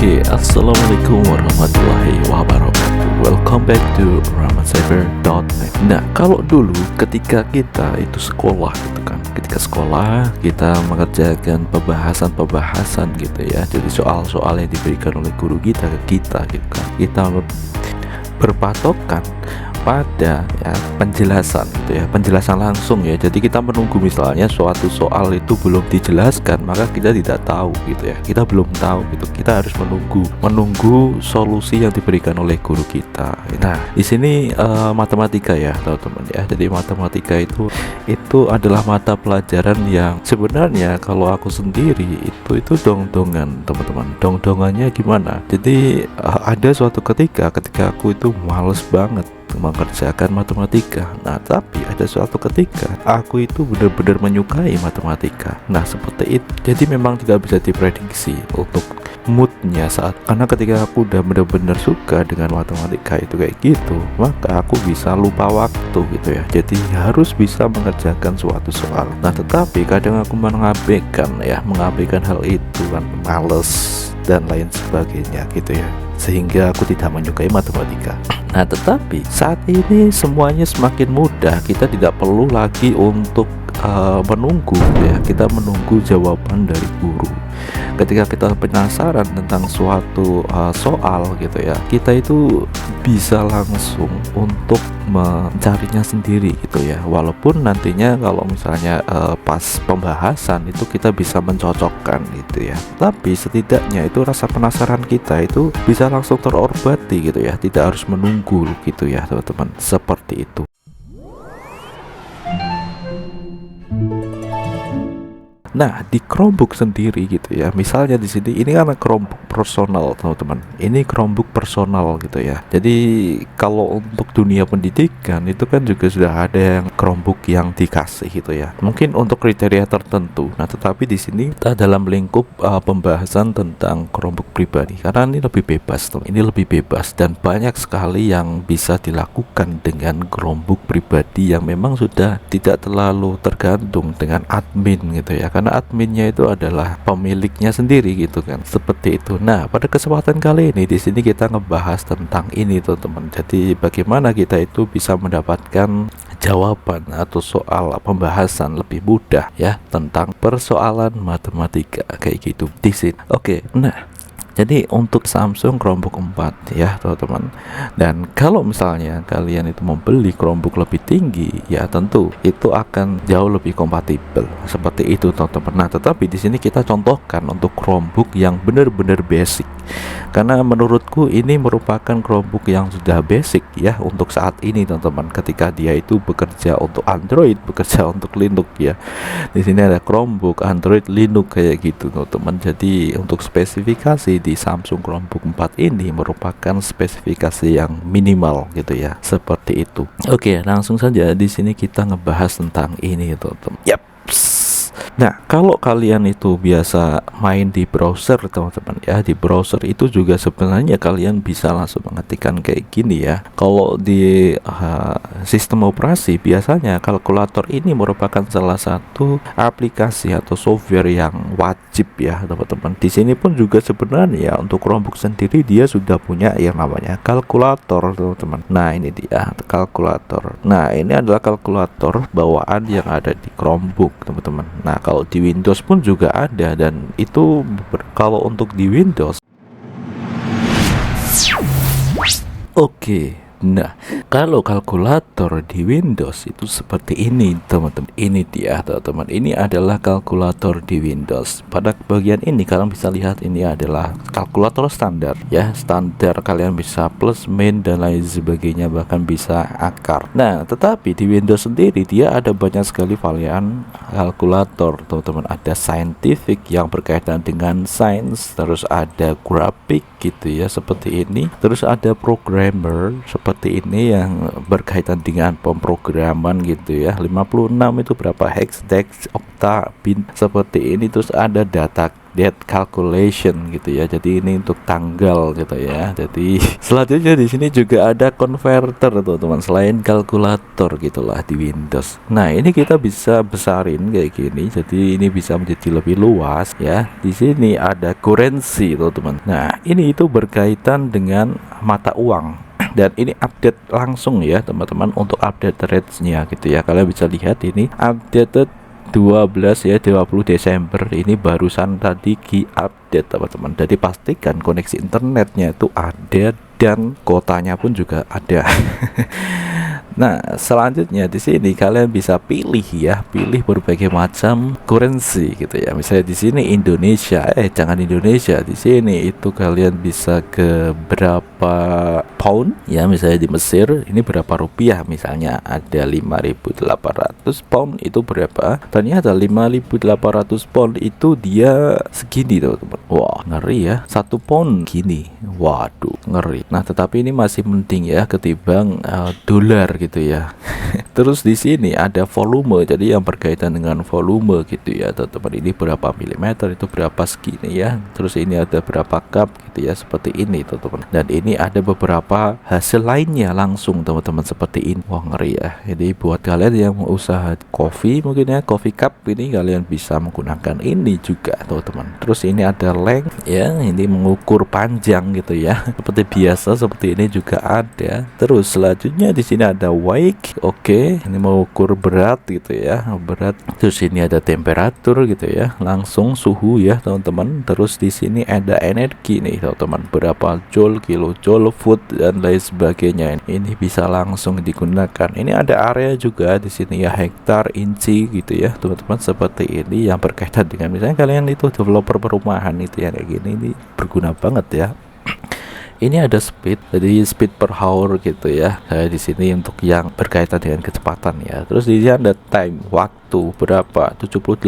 Assalamualaikum warahmatullahi wabarakatuh. Welcome back to rahmatcyber.net. Nah, kalau dulu ketika kita itu sekolah gitu kan, ketika sekolah kita mengerjakan pembahasan gitu ya. Jadi soal-soal yang diberikan oleh guru kita ke kita gitu kan. Kita berpatokan pada ya penjelasan gitu ya, penjelasan langsung ya. Jadi kita menunggu misalnya suatu soal itu belum dijelaskan, maka kita tidak tahu gitu ya, kita belum tahu gitu, kita harus menunggu solusi yang diberikan oleh guru kita. Nah di sini matematika ya teman-teman ya. Jadi matematika itu adalah mata pelajaran yang sebenarnya kalau aku sendiri itu dong-dongan teman-teman. Dong-dongannya gimana? Jadi ada suatu ketika aku itu males banget mengerjakan matematika. Nah, tapi ada suatu ketika aku itu benar-benar menyukai matematika. Nah, seperti itu. Jadi memang tidak bisa diprediksi untuk moodnya saat, karena ketika aku udah benar-benar suka dengan matematika itu kayak gitu, maka aku bisa lupa waktu gitu ya. Jadi harus bisa mengerjakan suatu soal. Nah, tetapi kadang aku mengabaikan hal itu kan, males dan lain sebagainya gitu ya, sehingga aku tidak menyukai matematika. Nah, tetapi saat ini semuanya semakin mudah. Kita tidak perlu lagi untuk menunggu ya. Kita menunggu jawaban dari guru. Ketika kita penasaran tentang suatu soal gitu ya, kita itu bisa langsung untuk mencarinya sendiri gitu ya. Walaupun nantinya kalau misalnya pas pembahasan itu kita bisa mencocokkan gitu ya, tapi setidaknya itu rasa penasaran kita itu bisa langsung terobati gitu ya, tidak harus menunggu gitu ya teman-teman, seperti itu. Nah, di Chromebook sendiri gitu ya. Misalnya di sini ini kan Chromebook personal, teman-teman. Ini Chromebook personal gitu ya. Jadi kalau untuk dunia pendidikan itu kan juga sudah ada yang Chromebook yang dikasih gitu ya. Mungkin untuk kriteria tertentu. Nah, tetapi di sini kita dalam lingkup pembahasan tentang Chromebook pribadi. Karena ini lebih bebas, teman. Ini lebih bebas dan banyak sekali yang bisa dilakukan dengan Chromebook pribadi yang memang sudah tidak terlalu tergantung dengan admin gitu ya. Karena adminnya itu adalah pemiliknya sendiri gitu kan, seperti itu. Nah, pada kesempatan kali ini di sini kita ngebahas tentang ini teman-teman. Jadi bagaimana kita itu bisa mendapatkan jawaban atau soal pembahasan lebih mudah ya tentang persoalan matematika kayak gitu di sini. Oke, nah jadi untuk Samsung Chromebook 4 ya teman-teman. Dan kalau misalnya kalian itu membeli Chromebook lebih tinggi, ya tentu itu akan jauh lebih kompatibel seperti itu teman-teman. Nah, tetapi di sini kita contohkan untuk Chromebook yang benar-benar basic. Karena menurutku ini merupakan Chromebook yang sudah basic ya untuk saat ini teman-teman. Ketika dia itu bekerja untuk Android, bekerja untuk Linux ya. Di sini ada Chromebook Android Linux kayak gitu teman-teman. Jadi untuk spesifikasi di Samsung Chromebook 4 ini merupakan spesifikasi yang minimal gitu ya, seperti itu. Oke, langsung saja di sini kita ngebahas tentang ini teman-teman. Nah, kalau kalian itu biasa main di browser teman-teman ya, di browser itu juga sebenarnya kalian bisa langsung mengetikkan kayak gini ya. Kalau di sistem operasi biasanya kalkulator ini merupakan salah satu aplikasi atau software yang wajib ya teman-teman. Di sini pun juga sebenarnya untuk Chromebook sendiri dia sudah punya yang namanya kalkulator teman-teman. Nah, ini dia kalkulator. Nah, ini adalah kalkulator bawaan yang ada di Chromebook teman-teman. Nah, kalau di Windows pun juga ada, dan itu kalau untuk di Windows. Oke. Nah, kalau kalkulator di Windows itu seperti ini teman-teman. Ini dia teman-teman. Ini adalah kalkulator di Windows. Pada bagian ini kalian bisa lihat ini adalah kalkulator standar ya. Standar kalian bisa plus, min dan lain sebagainya, bahkan bisa akar. Nah, tetapi di Windows sendiri dia ada banyak sekali varian kalkulator teman-teman. Ada scientific yang berkaitan dengan sains, terus ada grafik gitu ya seperti ini. Terus ada programmer seperti seperti ini yang berkaitan dengan pemrograman gitu ya. 56 itu berapa hex, dex, okta, bin seperti ini. Terus ada date calculation gitu ya. Jadi ini untuk tanggal gitu ya. Jadi selanjutnya di sini juga ada converter teman-teman, selain kalkulator gitulah di Windows. Nah, ini kita bisa besarin kayak gini. Jadi ini bisa menjadi lebih luas ya. Di sini ada currency teman-teman. Nah, ini itu berkaitan dengan mata uang. Dan ini update langsung ya teman-teman, untuk update rates-nya gitu ya. Kalian bisa lihat ini updated 12 ya, 20 Desember ini barusan tadi update teman-teman. Jadi pastikan koneksi internetnya itu ada dan kotanya pun juga ada. Nah, selanjutnya di sini kalian bisa pilih ya, pilih berbagai macam currency gitu ya. Misalnya di sini Indonesia, jangan Indonesia, di sini itu kalian bisa ke berapa pound ya. Misalnya di Mesir ini berapa rupiah, misalnya ada 5.800 pound itu berapa. Ternyata 5.800 pound itu dia segini teman-teman. Wah, ngeri ya. 1 pound gini. Waduh, ngeri. Nah, tetapi ini masih mending ya ketimbang dolar gitu ya. Terus di sini ada volume, jadi yang berkaitan dengan volume gitu ya teman-teman. Ini berapa milimeter, itu berapa segini ya. Terus ini ada berapa cup gitu ya, seperti ini teman-teman. Dan ini ada beberapa hasil lainnya langsung teman-teman, seperti ini. Wah, ngeri ya. Jadi buat kalian yang mau usaha kopi mungkin ya, coffee cup ini kalian bisa menggunakan ini juga teman-teman. Terus ini ada length ya, ini mengukur panjang gitu ya. Seperti biasa, seperti ini juga ada. Terus selanjutnya di sini ada weight. Oke, ini mengukur berat gitu ya, berat. Terus ini ada temperatur gitu ya, langsung suhu ya teman-teman. Terus di sini ada energi nih teman-teman, berapa joule, kilojoule, foot dan lain sebagainya. Ini bisa langsung digunakan. Ini ada area juga di sini ya, hektar, inci gitu ya teman-teman, seperti ini yang berkaitan dengan misalnya kalian itu developer perumahan itu ya, kayak gini. Ini berguna banget ya. Ini ada speed, jadi speed per hour gitu ya. Di sini untuk yang berkaitan dengan kecepatan ya. Terus di sini ada time, waktu berapa, 78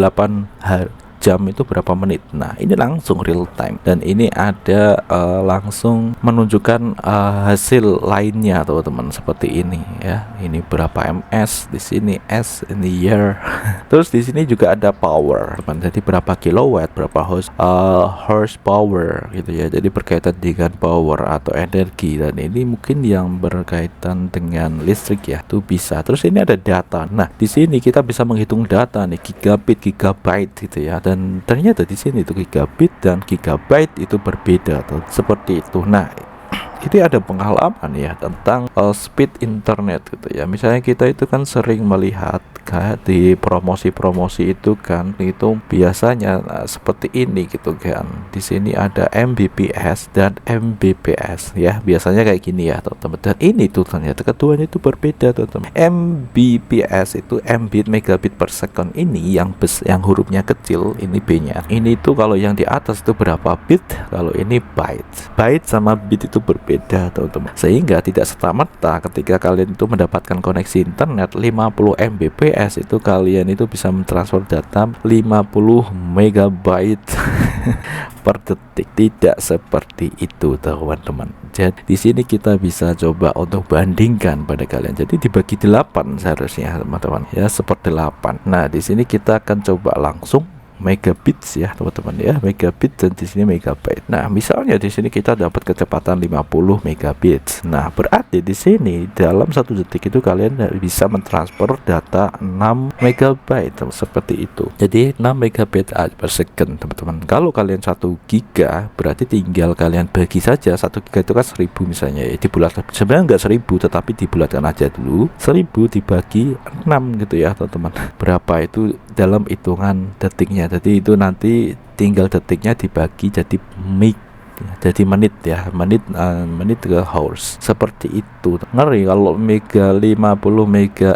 jam itu berapa menit. Nah, ini langsung real time. Dan ini ada langsung menunjukkan hasil lainnya teman-teman, seperti ini ya. Ini berapa ms, di sini s, ini year. Terus di sini juga ada power teman, jadi berapa kilowatt, berapa horsepower gitu ya. Jadi berkaitan dengan power atau energi. Dan ini mungkin yang berkaitan dengan listrik ya, itu bisa. Terus ini ada data. Nah, di sini kita bisa menghitung data nih, gigabit, gigabyte gitu ya. Dan ternyata di sini itu gigabit dan gigabyte itu berbeda tuh, seperti itu. Nah, ini ada pengalaman ya tentang speed internet gitu ya. Misalnya kita itu kan sering melihat kayak di promosi-promosi itu kan, itu biasanya seperti ini gitu kan. Di sini ada Mbps dan Mbps ya, biasanya kayak gini ya teman-teman. Dan ini tuh ternyata keduanya itu berbeda teman-teman. Mbps itu Mbit, megabit per second. Ini yang hurufnya kecil, ini B-nya. Ini tuh kalau yang di atas itu berapa bit, kalau ini byte. Byte sama bit itu berbeda teman-teman. Sehingga tidak serta-merta ketika kalian itu mendapatkan koneksi internet 50 Mbps itu kalian itu bisa mentransfer data 50 megabyte per detik. Tidak seperti itu teman-teman. Jadi di sini kita bisa coba untuk bandingkan pada kalian. Jadi dibagi 8 seharusnya teman-teman ya, seperti 8. Nah, di sini kita akan coba langsung megabits ya teman-teman ya, megabit, dan di sini megabyte. Nah, misalnya di sini kita dapat kecepatan 50 megabits. Nah, berarti di sini dalam 1 detik itu kalian bisa mentransfer data 6 megabyte seperti itu. Jadi 6 megabit per second teman-teman. Kalau kalian 1 giga berarti tinggal kalian bagi saja. 1 giga itu kan 1000 misalnya ya, dibulatkan. Sebenarnya enggak 1000 tetapi dibulatkan aja dulu. 1000 dibagi 6 gitu ya teman-teman. Berapa itu dalam hitungan detiknya. Jadi itu nanti tinggal detiknya dibagi jadi jadi menit ya, menit ke hours, seperti itu. Ngeri kalau mega 50 mega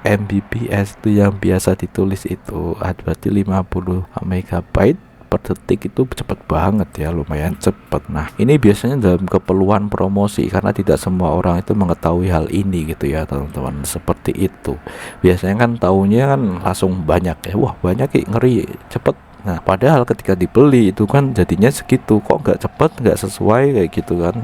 Mbps itu yang biasa ditulis itu berarti 50 megabyte per detik, itu cepet banget ya, lumayan cepet. Nah, ini biasanya dalam keperluan promosi karena tidak semua orang itu mengetahui hal ini gitu ya teman-teman, seperti itu. Biasanya kan taunya kan langsung banyak ya, wah banyak, ngeri cepet. Nah, padahal ketika dibeli itu kan jadinya segitu, kok nggak cepet, nggak sesuai kayak gitu kan.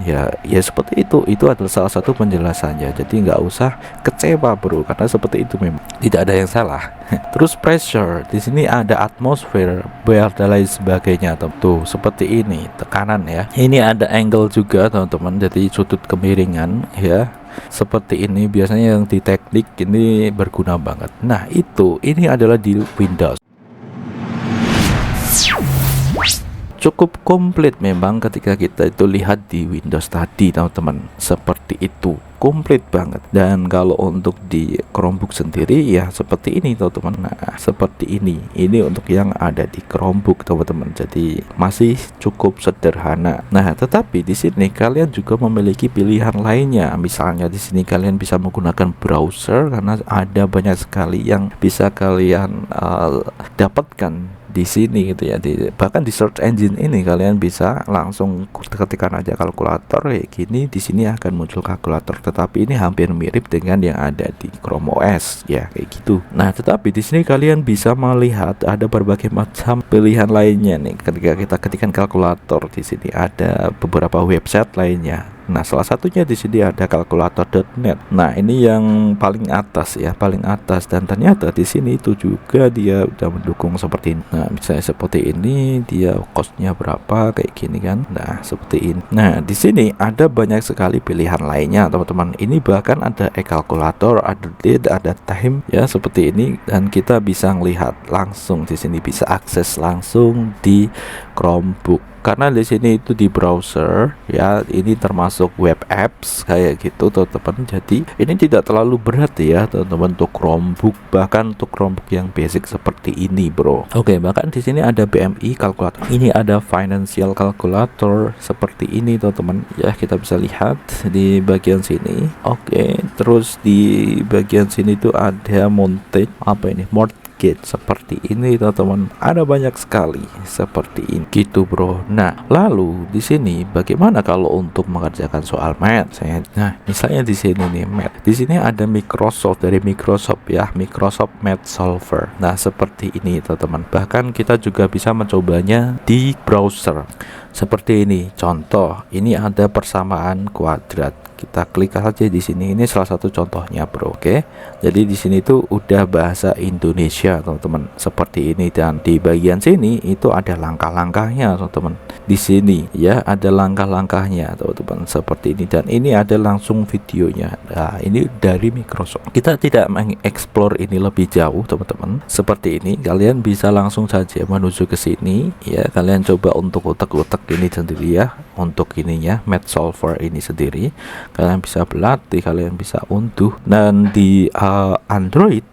Ya seperti itu adalah salah satu penjelasannya. Jadi nggak usah kecewa bro, karena seperti itu memang tidak ada yang salah. Terus pressure, di sini ada atmosfer, wear dan lain sebagainya. Tuh seperti ini tekanan ya. Ini ada angle juga teman-teman, jadi sudut kemiringan ya. Seperti ini biasanya yang di teknik ini berguna banget. Nah ini adalah di Windows. Cukup komplit memang ketika kita itu lihat di Windows tadi teman-teman, seperti itu komplit banget. Dan kalau untuk di Chromebook sendiri ya seperti ini teman-teman. Nah seperti ini untuk yang ada di Chromebook teman-teman, jadi masih cukup sederhana. Nah tetapi di sini kalian juga memiliki pilihan lainnya. Misalnya di sini kalian bisa menggunakan browser, karena ada banyak sekali yang bisa kalian dapatkan di sini gitu ya. Bahkan di search engine ini kalian bisa langsung ketikkan aja kalkulator kayak gini, di sini akan muncul kalkulator. Tetapi ini hampir mirip dengan yang ada di Chrome OS ya, kayak gitu. Nah tetapi di sini kalian bisa melihat ada berbagai macam pilihan lainnya nih. Ketika kita ketikkan kalkulator, di sini ada beberapa website lainnya. Nah salah satunya di sini ada kalkulator.net. Nah ini yang paling atas ya, paling atas. Dan ternyata di sini itu juga dia udah mendukung seperti ini. Nah misalnya seperti ini, dia costnya berapa kayak gini kan. Nah seperti ini. Nah di sini ada banyak sekali pilihan lainnya teman-teman. Ini bahkan ada e-kalkulator, ada date, ada time ya seperti ini. Dan kita bisa melihat langsung di sini, bisa akses langsung di Chromebook. Karena di sini itu di browser ya, ini termasuk web apps kayak gitu teman-teman. Jadi ini tidak terlalu berat ya teman-teman untuk Chromebook, bahkan untuk Chromebook yang basic seperti ini bro. Oke, bahkan di sini ada BMI calculator, ini ada financial calculator seperti ini teman-teman ya. Kita bisa lihat di bagian sini. Oke, terus di bagian sini tuh ada mortgage, apa ini, seperti ini teman-teman. Ada banyak sekali seperti ini gitu bro. Nah lalu di sini bagaimana kalau untuk mengerjakan soal math? Nah misalnya di sini nih math, di sini ada Microsoft, dari Microsoft ya, Microsoft Math Solver. Nah seperti ini teman-teman. Bahkan kita juga bisa mencobanya di browser seperti ini. Contoh, ini ada persamaan kuadrat. Kita klik saja di sini. Ini salah satu contohnya bro. Oke, jadi di sini tuh udah bahasa Indonesia teman-teman, seperti ini. Dan di bagian sini itu ada langkah-langkahnya teman-teman. Di sini ya ada langkah-langkahnya teman-teman, seperti ini. Dan ini ada langsung videonya. Nah ini dari Microsoft. Kita tidak mengeksplor ini lebih jauh teman-teman. Seperti ini, kalian bisa langsung saja menuju ke sini ya. Kalian coba untuk utak-utak ini sendiri ya, untuk ininya Math Solver ini sendiri. Kalian bisa berlatih, kalian bisa unduh. Dan di Android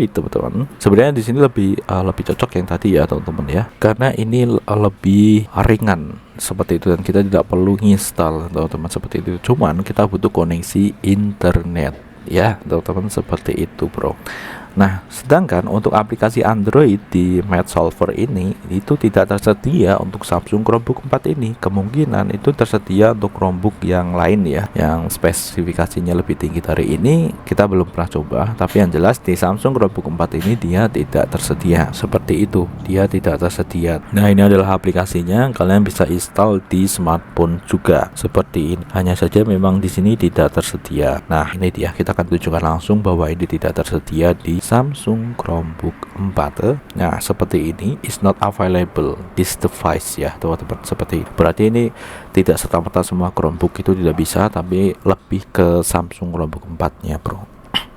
teman-teman, sebenarnya di sini lebih cocok yang tadi ya teman-teman ya, karena ini lebih ringan seperti itu, dan kita tidak perlu install teman-teman seperti itu. Cuman kita butuh koneksi internet ya teman-teman, seperti itu bro. Nah, sedangkan untuk aplikasi Android di Math Solver ini itu tidak tersedia untuk Samsung Chromebook 4 ini. Kemungkinan itu tersedia untuk Chromebook yang lain ya, yang spesifikasinya lebih tinggi dari ini. Kita belum pernah coba, tapi yang jelas di Samsung Chromebook 4 ini dia tidak tersedia. Seperti itu, dia tidak tersedia. Nah, ini adalah aplikasinya. Kalian bisa install di smartphone juga seperti ini. Hanya saja memang di sini tidak tersedia. Nah, ini dia, kita akan tunjukkan langsung bahwa ini tidak tersedia di Samsung Chromebook 4. Nah seperti ini, is not available this device ya teman-teman, seperti ini. Berarti ini tidak serta-merta semua Chromebook itu tidak bisa, tapi lebih ke Samsung Chromebook 4 nya bro.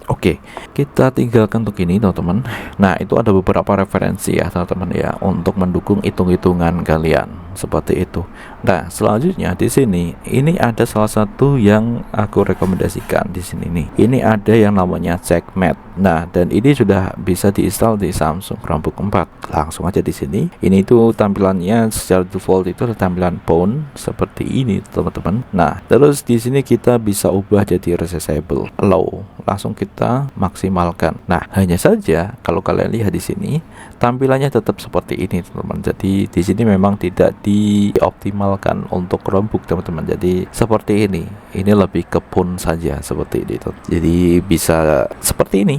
Oke, kita tinggalkan untuk ini teman-teman. Nah itu ada beberapa referensi ya teman-teman ya, untuk mendukung hitung-hitungan kalian seperti itu. Nah selanjutnya di sini ini ada salah satu yang aku rekomendasikan di sini nih. Ini ada yang namanya Checkmate. Nah dan ini sudah bisa diinstal di Samsung Chromebook 4. Langsung aja di sini. Ini itu tampilannya secara default itu ada tampilan phone seperti ini teman-teman. Nah terus di sini kita bisa ubah jadi recessible low. Langsung kita maksimalkan. Nah hanya saja kalau kalian lihat di sini tampilannya tetap seperti ini teman-teman. Jadi di sini memang tidak dioptimalkan dioptimalkan untuk Chromebook teman-teman. Jadi seperti ini lebih ke pun saja seperti ini tuh. Jadi bisa seperti ini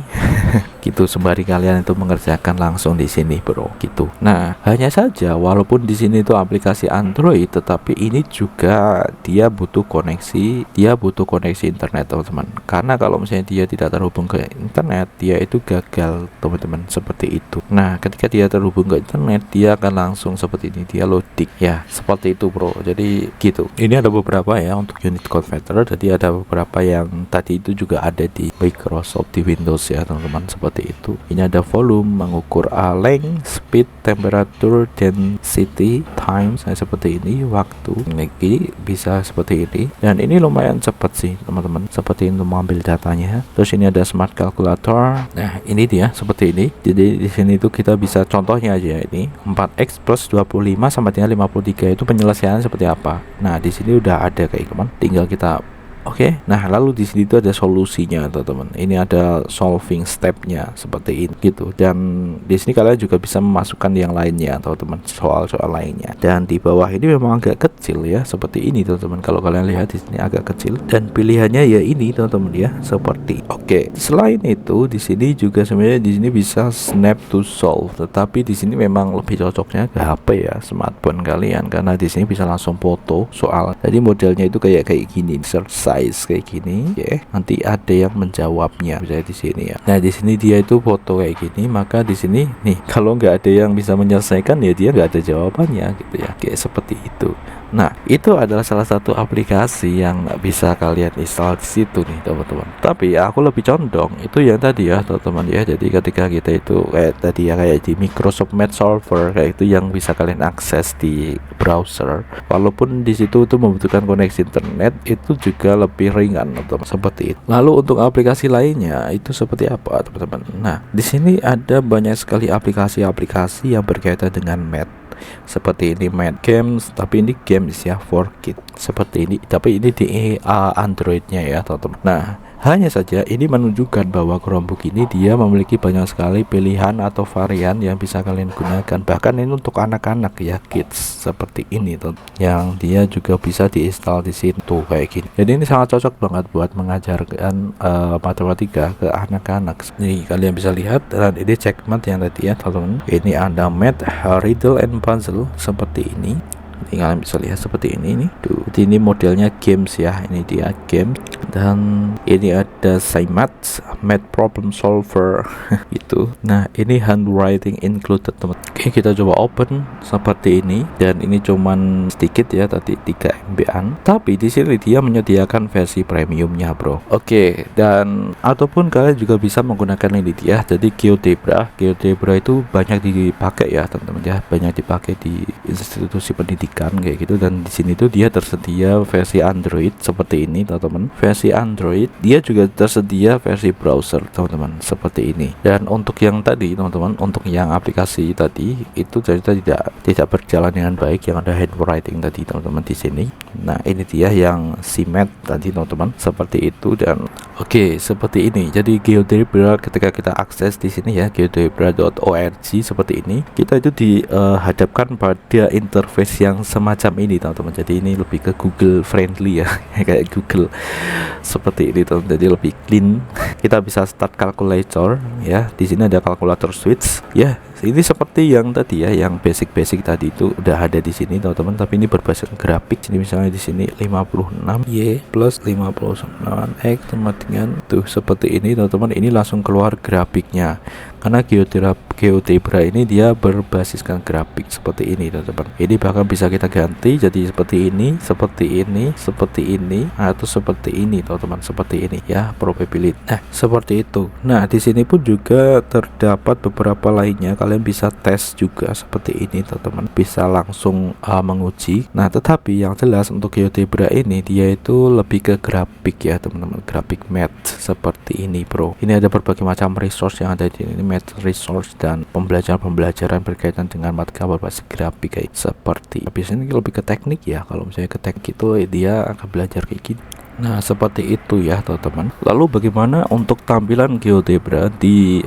gitu, sembari kalian itu mengerjakan langsung di sini bro gitu. Nah hanya saja walaupun di sini itu aplikasi Android, tetapi ini juga dia butuh koneksi internet teman-teman, karena kalau misalnya dia tidak terhubung ke internet, dia itu gagal teman-teman, seperti itu. Nah ketika dia terhubung ke internet, dia akan langsung seperti ini, dia loading ya, seperti itu bro. Jadi gitu, ini ada beberapa ya untuk unit converter. Jadi ada beberapa yang tadi itu juga ada di Microsoft, di Windows ya teman-teman, seperti itu. Ini ada volume, mengukur length, speed, temperature, density, time, saya seperti ini, waktu, ini bisa seperti ini. Dan ini lumayan cepat sih teman-teman, seperti untuk mengambil datanya. Terus ini ada smart calculator. Nah ini dia seperti ini. Jadi di sini itu kita bisa contohnya aja, ini 4x plus 25 sama dengan 53 itu penyelesaian seperti apa. Nah di sini udah ada kayak teman, tinggal kita Oke, nah lalu di sini itu ada solusinya teman-teman. Ini ada solving stepnya seperti ini gitu. Dan di sini kalian juga bisa memasukkan yang lainnya teman-teman, soal-soal lainnya. Dan di bawah ini memang agak kecil ya, seperti ini teman-teman. Kalau kalian lihat di sini agak kecil, dan pilihannya ya ini teman-teman ya, seperti. Oke, selain itu di sini juga sebenarnya di sini bisa snap to solve. Tetapi di sini memang lebih cocoknya ke HP ya, smartphone kalian, karena di sini bisa langsung foto soal. Jadi modelnya itu kayak gini, search kayak gini ya, nanti ada yang menjawabnya misalnya di sini ya. Nah di sini dia itu foto kayak gini, maka di sini nih kalau nggak ada yang bisa menyelesaikan ya dia nggak ada jawabannya gitu ya, kayak seperti itu. Nah itu adalah salah satu aplikasi yang bisa kalian install di situ nih teman-teman. Tapi aku lebih condong itu yang tadi ya teman-teman ya. Jadi ketika kita itu kayak tadi ya, kayak di Microsoft Math Solver kayak itu yang bisa kalian akses di browser, walaupun di situ itu membutuhkan koneksi internet, itu juga lebih ringan teman-teman, seperti itu. Lalu untuk aplikasi lainnya itu seperti apa teman-teman? Nah di sini ada banyak sekali aplikasi-aplikasi yang berkaitan dengan math. Seperti ini Math Games, tapi ini games ya for kids seperti ini, tapi ini di Androidnya ya teman-teman. Nah hanya saja ini menunjukkan bahwa Chromebook ini dia memiliki banyak sekali pilihan atau varian yang bisa kalian gunakan. Bahkan ini untuk anak-anak ya, kids seperti ini tuh, yang dia juga bisa diinstal di sini tuh kayak gini. Jadi ini sangat cocok banget buat mengajarkan matematika ke anak-anak. Nih kalian bisa lihat, dan ini checkmate yang tadi ya teman-teman. Ini ada math, riddle and puzzle seperti ini. Ini kalian bisa lihat seperti ini nih. Jadi ini modelnya games ya, ini dia game. Dan ini ada math problem solver gitu. Nah ini handwriting included teman. Oke kita coba open seperti ini, dan ini cuman sedikit ya, tadi 3 MB-an. Tapi di sini dia menyediakan versi premiumnya bro. Oke, dan ataupun kalian juga bisa menggunakan ini dia. Jadi GeoGebra itu banyak dipakai ya teman-teman ya, banyak dipakai di institusi pendidikan kayak gitu. Dan di sini tuh dia tersedia versi Android seperti ini teman-teman. Versi Android dia juga tersedia versi browser teman-teman, seperti ini. Dan untuk yang tadi teman-teman, untuk yang aplikasi tadi itu ternyata tidak berjalan dengan baik, yang ada handwriting tadi teman-teman di sini. Nah ini dia yang math tadi teman-teman, seperti itu. Dan oke seperti ini. Jadi GeoGebra ketika kita akses di sini ya, geogebra.org seperti ini, kita itu dihadapkan pada interface yang semacam ini teman-teman. Jadi ini lebih ke Google friendly ya kayak Google seperti ini teman. Jadi lebih clean. Kita bisa start calculator ya. Di sini ada calculator switch ya. Ini seperti yang tadi ya, yang basic tadi itu udah ada di sini teman-teman, tapi ini berbasis grafik. Ini misalnya di sini 56 Y plus 59 X sama dengan tuh seperti ini teman-teman. Ini langsung keluar grafiknya, karena GeoGebra ini dia berbasiskan grafik seperti ini teman-teman. Ini bahkan bisa kita ganti jadi seperti ini, atau seperti ini teman-teman, seperti ini ya, probability. Nah seperti itu. Nah di sini pun juga terdapat beberapa lainnya, kalian bisa tes juga seperti ini teman-teman, bisa langsung menguji. Nah tetapi yang jelas untuk GeoGebra ini dia itu lebih ke grafik ya teman-teman, grafik math seperti ini bro. Ini ada berbagai macam resource yang ada di sini, math resource dan pembelajaran berkaitan dengan mata berbasis grafik kayak seperti. Biasanya lebih ke teknik ya, kalau misalnya ke teknik itu dia akan belajar kayak gini. Nah seperti itu ya teman-teman. Lalu bagaimana untuk tampilan GeoGebra di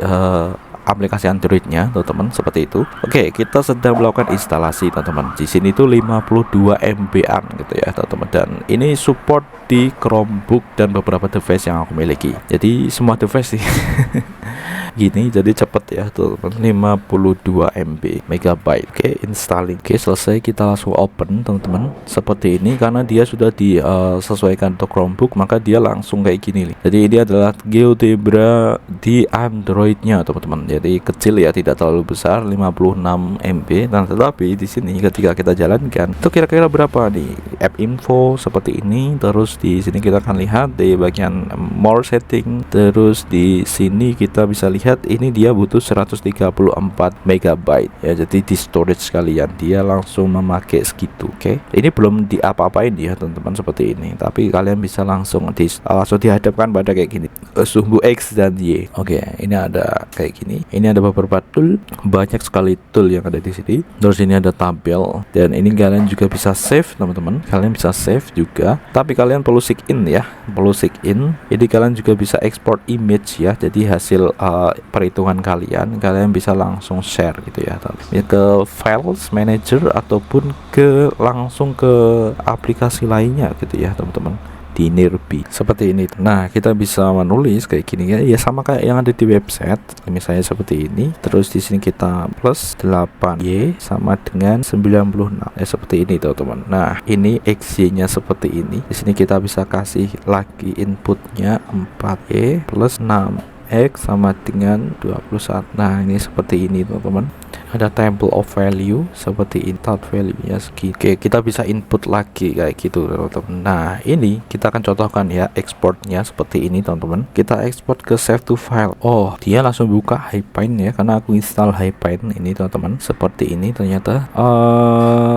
aplikasi Androidnya teman-teman, seperti itu. Oke, kita sedang melakukan instalasi teman-teman. Di sini tuh 52 MB-an gitu ya teman-teman, dan ini support di Chromebook dan beberapa device yang aku miliki. Jadi semua device sih gini, jadi cepet ya tuh teman, 52 MB megabyte. Oke, installing. Oke, selesai, kita langsung open teman-teman, seperti ini. Karena dia sudah disesuaikan untuk Chromebook, maka dia langsung kayak gini nih. Jadi ini adalah GeoGebra di Androidnya teman-teman, jadi kecil ya, tidak terlalu besar, 56 MB. Nah tetapi di sini ketika kita jalankan itu kira-kira berapa nih app info seperti ini. Terus di sini kita akan lihat di bagian more setting, terus di sini kita bisa lihat ini dia butuh 134 megabyte ya, jadi di storage sekalian dia langsung memakai segitu. Oke, ini belum diapa-apain ya teman-teman, seperti ini, tapi kalian bisa langsung dihadapkan pada kayak gini, sumbu X dan Y. Oke, ini ada kayak gini, ini ada beberapa tool, banyak sekali tool yang ada di sini. Terus ini ada tabel, dan ini kalian juga bisa save teman-teman, kalian bisa save juga, tapi kalian perlu sign in ya, perlu sign in. Jadi kalian juga bisa export image ya, jadi hasil perhitungan kalian bisa langsung share gitu ya, ke files manager ataupun langsung ke aplikasi lainnya gitu ya teman-teman, di Nearby seperti ini. Nah kita bisa menulis kayak gini ya, sama kayak yang ada di website, misalnya seperti ini. Terus di sini kita plus 8y sama dengan 96 ya, seperti ini teman-teman. Nah ini xy nya seperti ini. Di sini kita bisa kasih lagi inputnya 4y plus 6x sama dengan 21. Nah ini seperti ini teman-teman, ada table of value seperti input value nya segitu. Oke, kita bisa input lagi kayak gitu teman-teman. Nah ini kita akan contohkan ya exportnya seperti ini teman-teman. Kita export ke save to file. Oh dia langsung buka Hypine ya, karena aku install Hypine ini teman-teman, seperti ini ternyata.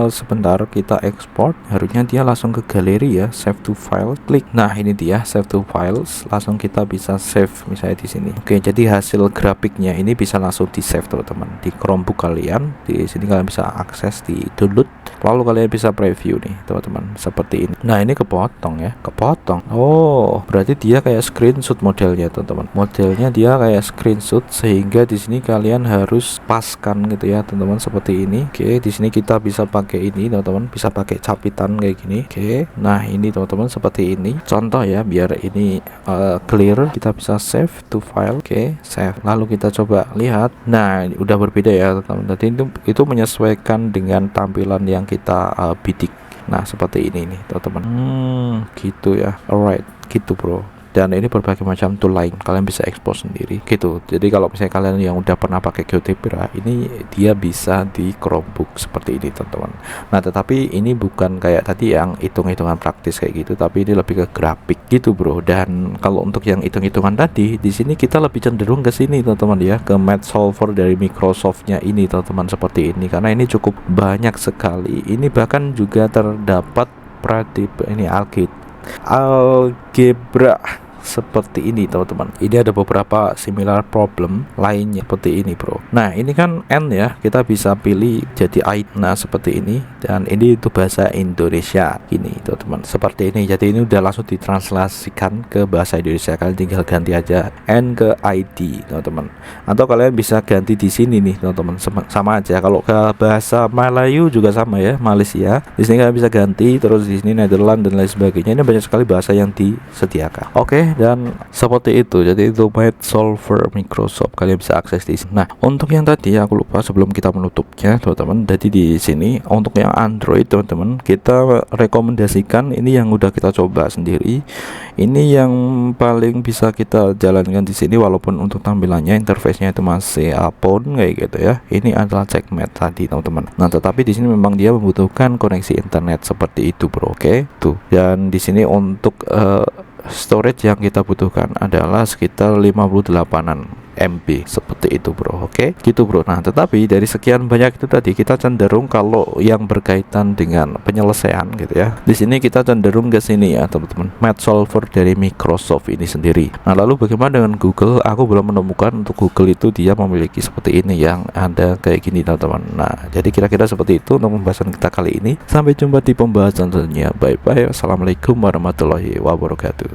Sebentar, kita export, harusnya dia langsung ke galeri ya, save to file, klik. Nah ini dia save to files, langsung kita bisa save misalnya di sini. Oke, jadi hasil grafiknya ini bisa langsung di save teman-teman di Chromebook kalian. Di sini kalian bisa akses di download, lalu kalian bisa preview nih teman-teman, seperti ini. Nah ini kepotong ya, kepotong. Oh berarti dia kayak screenshot modelnya teman-teman, modelnya dia kayak screenshot, sehingga di sini kalian harus paskan gitu ya teman-teman, seperti ini. Oke, di sini kita bisa pakai ini teman-teman, bisa pakai capitan kayak gini. Oke, nah ini teman-teman seperti ini contoh ya, biar ini clear. Kita bisa save to file. Oke, save, lalu kita coba lihat. Nah udah berbeda ya teman-teman, tadi itu menyesuaikan dengan tampilan yang kita bidik. Nah seperti ini nih teman-teman, gitu ya. Alright, gitu bro. Dan ini berbagai macam tool lain kalian bisa ekspor sendiri gitu. Jadi kalau misalnya kalian yang udah pernah pakai GeoGebra, ini dia bisa di Chromebook seperti ini teman-teman. Nah tetapi ini bukan kayak tadi yang hitung-hitungan praktis kayak gitu, tapi ini lebih ke grafik gitu bro. Dan kalau untuk yang hitung-hitungan tadi, di sini kita lebih cenderung ke sini teman-teman ya, ke Math Solver dari Microsoftnya ini teman-teman, seperti ini, karena ini cukup banyak sekali. Ini bahkan juga terdapat ini algebra seperti ini teman-teman. Ini ada beberapa similar problem lainnya seperti ini bro. Nah ini kan N ya, kita bisa pilih jadi I. Nah seperti ini, dan ini itu bahasa Indonesia ini teman-teman, seperti ini. Jadi ini udah langsung ditranslasikan ke bahasa Indonesia, kalian tinggal ganti aja N ke ID teman-teman, atau kalian bisa ganti di sini nih teman-teman, sama aja. Kalau ke bahasa Melayu juga sama ya, Malaysia. Di sini kalian bisa ganti, terus di sini Netherlands dan lain sebagainya. Ini banyak sekali bahasa yang disediakan. Oke, dan seperti itu. Jadi itu Math Solver Microsoft, kalian bisa akses di sini. Nah untuk yang tadi aku lupa sebelum kita menutupnya teman-teman, jadi di sini untuk yang Android teman-teman, kita rekomendasikan ini yang udah kita coba sendiri. Ini yang paling bisa kita jalankan di sini, walaupun untuk tampilannya interface-nya itu masih phone kayak gitu ya. Ini adalah CheckMate tadi teman-teman. Nah tetapi di sini memang dia membutuhkan koneksi internet seperti itu bro. Oke tuh, dan di sini untuk storage yang kita butuhkan adalah sekitar 58an MB seperti itu bro. Oke gitu bro. Nah tetapi dari sekian banyak itu tadi, kita cenderung kalau yang berkaitan dengan penyelesaian gitu ya, di sini kita cenderung ke sini ya teman-teman, Math Solver dari Microsoft ini sendiri. Nah lalu bagaimana dengan Google? Aku belum menemukan untuk Google itu dia memiliki seperti ini yang ada kayak gini teman-teman. Nah jadi kira-kira seperti itu untuk pembahasan kita kali ini. Sampai jumpa di pembahasan selanjutnya. Bye bye. Assalamualaikum warahmatullahi wabarakatuh.